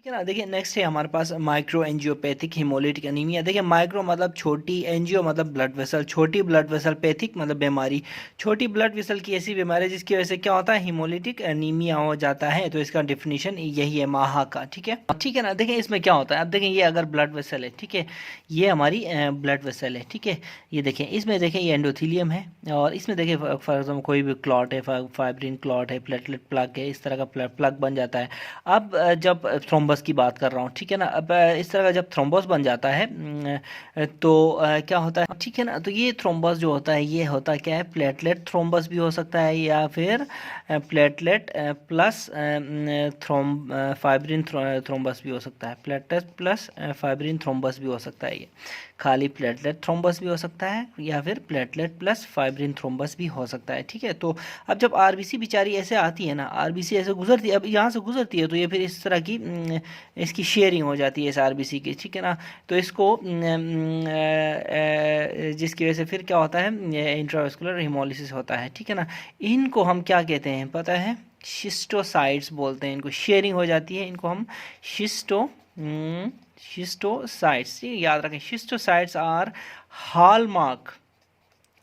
ठीक है ना। देखिए नेक्स्ट है हमारे पास माइक्रो एंजियोपैथिक हिमोलिटिक एनीमिया। देखिए माइक्रो मतलब छोटी, एंजियो मतलब ब्लड वेसल, छोटी ब्लड वेसल, पैथिक मतलब बीमारी, छोटी ब्लड वेसल की ऐसी बीमारी जिसकी वजह से क्या होता है, हिमोलिटिक एनीमिया हो जाता है। तो इसका डिफिनीशन यही है माहा का। ठीक है, ठीक है ना। देखिए इसमें क्या होता है, अब देखें ये अगर ब्लड वेसल है, ठीक है, ये हमारी ब्लड वेसल है, ठीक है, ये देखें इसमें देखें ये एंडोथीलियम है, और इसमें देखें फॉर एग्जाम्पल कोई भी क्लॉट है, फाइब्रिन क्लॉट है, प्लेटलेट प्लग है, इस तरह का प्लग बन जाता है। अब जब थ्रोम्बस की बात कर रहा हूँ, ठीक है ना, अब इस तरह का जब थ्रोम्बस बन जाता है तो क्या होता है, ठीक है ना, तो ये थ्रोम्बस जो होता है ये होता क्या है, प्लेटलेट थ्रोम्बस भी हो सकता है, या फिर प्लेटलेट प्लस फाइब्रिन थ्रोम्बस भी हो सकता है, प्लेटलेट प्लस फाइब्रिन थ्रोम्बस भी हो सकता है, ये खाली प्लेटलेट थ्रोम्बस भी हो सकता है, या फिर प्लेटलेट प्लस फाइब्रिन थ्रोम्बस भी हो सकता है। ठीक है, तो अब जब आरबीसी बेचारी ऐसे आती है ना, आरबीसी ऐसे गुजरती है, अब यहाँ से गुजरती है, तो ये फिर इस तरह की इसकी शेयरिंग हो जाती है इस आरबीसी की, ठीक है ना, तो इसको जिसकी वजह से फिर क्या होता है, इंट्रावेस्कुलर हिमोलिसिस होता है। ठीक है ना, इनको हम क्या कहते हैं पता है, शिस्टोसाइट्स बोलते हैं इनको, शेयरिंग हो जाती है, इनको हम शिस्टोसाइट्स, याद रखें, शिस्टोसाइट्स आर हॉलमार्क,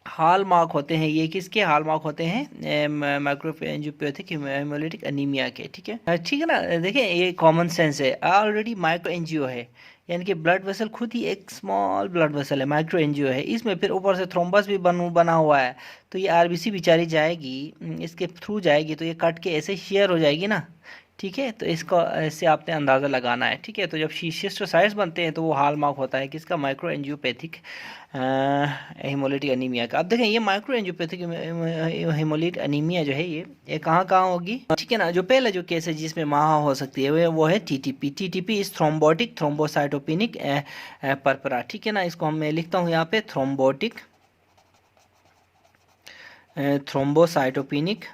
हॉलमार्क होते हैं, ये किसके हॉलमार्क होते हैं, माइक्रोएंजियोपैथिक हेमोलिटिक एनीमिया के। ठीक है, ठीक है ना। देखिए ये कॉमन सेंस है, ऑलरेडी माइक्रो एंजियो है, यानी कि ब्लड वेसल खुद ही एक स्मॉल ब्लड वेसल है, माइक्रो एंजियो है, इसमें फिर ऊपर से थ्रोम्बस भी बना हुआ है, तो ये आरबीसी बेचारी जाएगी, इसके थ्रू जाएगी, तो ये कट के ऐसे शेयर हो जाएगी ना। ठीक है, तो इसको ऐसे आपने अंदाज़ा लगाना है। ठीक है, तो जब शिस्टोसाइट्स बनते हैं तो वो हॉलमार्क होता है किसका, माइक्रो एंजियोपैथिक हेमोलिटिक एनीमिया का। अब देखें ये माइक्रो एंजियोपैथिक हेमोलिटिक एनीमिया जो है ये कहाँ कहाँ होगी, ठीक है ना। जो पहला जो केस है जिसमें माहा हो सकती है वो है टीटीपी। टीटीपी इस थ्रोम्बोटिक थ्रोम्बोसाइटोपेनिक परपरा। ठीक है ना, इसको हम मैं लिखता हूँ यहाँ पे थ्रोम्बोटिक थ्रोम्बोसाइटोपेनिक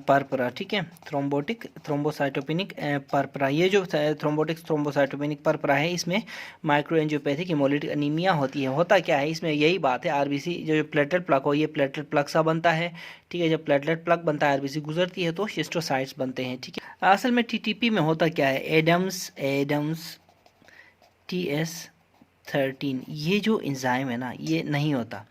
परपरा। ठीक है, थ्रोम्बोटिक थ्रोम्बोसाइटोपेनिक परपरा, ये जो थ्रोम्बोटिक थ्रोम्बोसाइटोपेनिक परपरा है इसमें माइक्रो एंजियोपैथिक हेमोलिटिक एनीमिया होती है। होता क्या है इसमें, यही बात है, आरबीसी जो प्लेटलेट प्लग हो, ये प्लेटलेट प्लग सा बनता है। ठीक है, जब प्लेटलेट प्लग बनता है, आरबीसी गुजरती है, तो शिस्टोसाइट्स बनते हैं। ठीक है, असल में टीटीपी में होता क्या है, एडम्स TS13, ये जो इंजाइम है ना ये नहीं होता,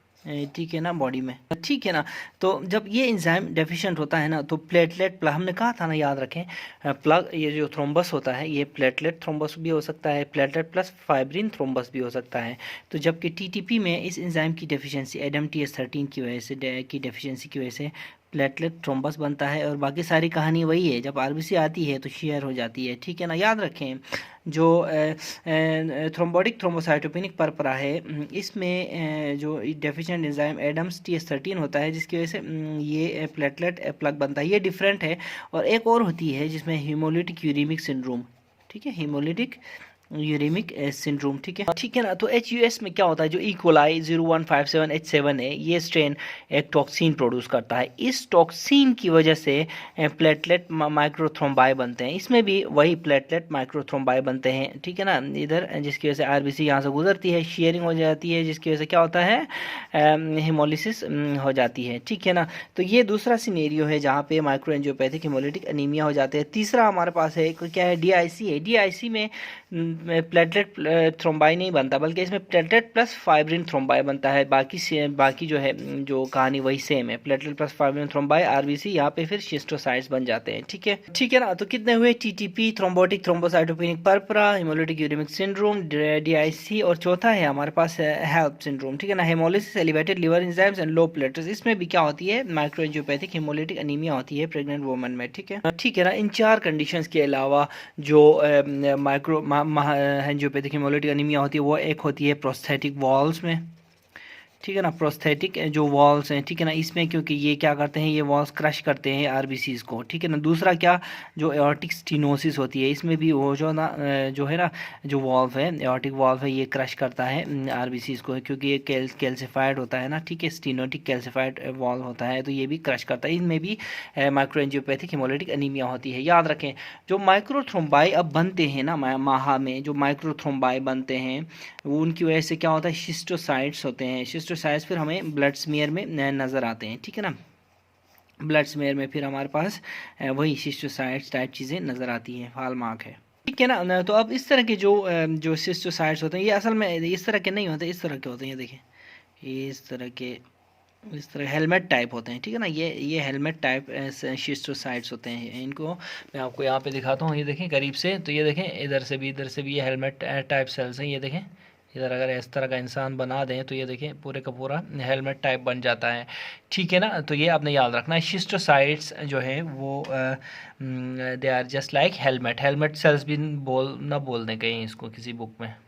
ठीक है ना, बॉडी में। ठीक है ना, तो जब ये एंजाइम डेफिशिएंट होता है ना, तो प्लेटलेट प्लग, हमने कहा था ना, याद रखें, प्लग, ये जो थ्रोम्बस होता है ये प्लेटलेट थ्रोम्बस भी हो सकता है, प्लेटलेट प्लस फाइब्रिन थ्रोम्बस भी हो सकता है। तो जबकि टीटीपी में इस एंजाइम की डेफिशिएंसी, एडम TS13 की वजह से, की डेफिशिएंसी की वजह से प्लेटलेट थ्रोम्बस बनता है, और बाकी सारी कहानी वही है, जब आरबीसी आती है तो शेयर हो जाती है। ठीक है ना, याद रखें, जो थ्रोम्बोटिक थ्रोम्बोसाइटोपेनिक परपरा है, इसमें जो डेफिशिएंट एंजाइम एडम्स TS13 होता है, जिसकी वजह से ये प्लेटलेट प्लग बनता है, ये डिफरेंट है। और एक और होती है जिसमें हीमोलिटिक यूरेमिक सिंड्रोम, ठीक है, हीमोलिटिक यूरेमिक सिंड्रोम। ठीक है ना, तो HUS में क्या होता है, जो इकोलाई 0157H7 है, ये स्ट्रेन एक टॉक्सिन प्रोड्यूस करता है, इस टॉक्सिन की वजह से प्लेटलेट माइक्रोथ्रोम्बाई बनते हैं, इसमें भी वही प्लेटलेट माइक्रोथ्रोम्बाई बनते हैं। ठीक है ना, इधर जिसकी वजह से आरबीसी यहाँ से गुजरती है, शेयरिंग हो जाती है, जिसकी वजह से क्या होता है, हेमोलिसिस हो जाती है। ठीक है ना, तो ये दूसरा सिनेरियो है जहाँ पे माइक्रो एंजियोपैथिक हेमोलिटिक एनीमिया हो जाते हैं। तीसरा हमारे पास है क्या है, DIC है। DIC में प्लेटलेट थ्रोम्बाई नहीं बनता, बल्कि इसमें प्लेटलेट प्लस फाइब्रिन थ्रोम्बाई बनता है। बाकी जो है, जो कहानी वही सेम है, platelet plus fibrin thrombi, RBC, यहाँ पे फिर शिस्टोसाइट्स बन जाते हैं। ठीक है, ठीक है ना, तो कितने हुए, TTP, thrombotic thrombocytopenic purpura, haemolytic uraemic syndrome, DIC, और चौथा है हमारे पास हेल्प सिंड्रोम। ठीक है ना, haemolysis, elevated liver enzymes and low platelets, इसमें भी क्या होती है, माइक्रो एंजियोपैथिक हेमोलिटिक एनीमिया होती है प्रेग्नेंट वुमन में। ठीक है, ठीक है ना, इन चार कंडीशंस के अलावा जो माइक्रो एंजियोपैथिक हेमोलिटिक एनीमिया होती है, वो एक होती है प्रोस्थेटिक वॉल्स में। ठीक है ना, प्रोस्थेटिक जो वॉल्स हैं, ठीक है ना, इसमें क्योंकि ये क्या करते हैं, ये वॉल्स क्रश करते हैं आरबीसीज को। ठीक है ना, दूसरा क्या, जो एओर्टिक स्टीनोसिस होती है, इसमें भी वो जो ना जो है ना, जो वॉल्व है, एओर्टिक वॉल्व है, ये क्रश करता है आरबीसीज को, क्योंकि ये कैल्सिफाइड होता है ना। ठीक है, स्टीनोटिक कैल्सिफाइड वॉल्व होता है, तो ये भी क्रश करता है। इनमें भी माइक्रो एंजियोपैथिक हेमोलिटिक एनीमिया होती है। याद रखें, जो माइक्रोथ्रोम्बाई अब बनते हैं ना, माहा में जो माइक्रोथ्रोम्बाई बनते हैं, वो उनकी वजह से क्या होता है, शिस्टोसाइट्स होते हैं। शिस्टोसाइट्स फिर हमें ब्लड स्मीयर में नज़र आते हैं। ठीक है ना, ब्लड स्मेयर में फिर हमारे पास वही सिस्टोसाइट्स टाइप चीज़ें नज़र आती हैं, हॉलमार्क है। ठीक है ना। तो अब इस तरह के जो सिस्टोसाइट्स होते हैं ये असल में इस तरह के नहीं होते, इस तरह के होते हैं। ये देखें, ये इस तरह हेलमेट टाइप होते हैं। ठीक है ना, ये हेलमेट टाइप शिस्टोसाइट्स होते हैं। इनको मैं आपको यहाँ पे दिखाता हूँ, ये देखें करीब से। तो ये देखें इधर से भी ये हेलमेट टाइप सेल्स हैं। ये देखें इधर अगर इस तरह का इंसान बना दें तो ये देखें पूरे का पूरा हेलमेट टाइप बन जाता है। ठीक है ना, तो ये आपने याद रखना है। शिस्टोसाइट्स जो है वो they are just like helmet cells भी बोल दें कहीं इसको किसी बुक में।